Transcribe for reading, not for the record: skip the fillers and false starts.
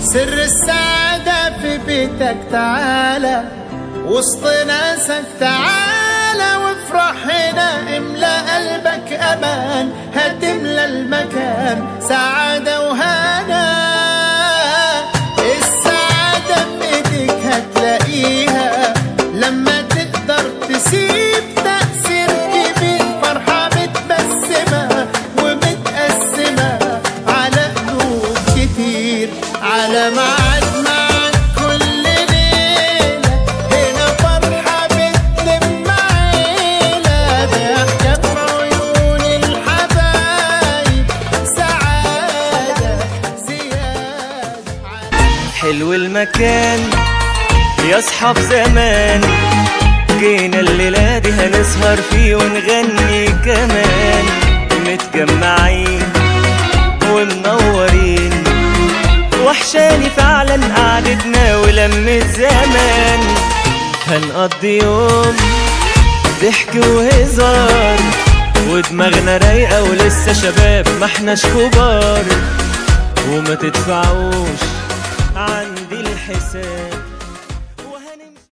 سر السعادة في بيتك تعالى، وسط ناسك تعالى وافرح هنا، املأ قلبك أمان، هتملى المكان سعادة وهنا. السعادة بإيديك هتلاقيها لما تقدر تسيب تأثير كبير، فرحة متبسمة ومتقسمة على قلوب كتير، على ميعاد معاك كل ليلة، هنا فرحة بتلم عيلة، ضحكة في عيون الحبايب، سعادة زيادة. حلو المكان يا اصحاب زمان، جينا الليلة دي هنسهر فيه ونغني كمان، متجمعين ومنورين، وحشاني فعلا قعدتنا ولمة زمان، هنقضي يوم ضحك وهزار، ودماغنا رايقة ولسه شباب ما احناش كبار، وما تدفعوش عندي الحساب.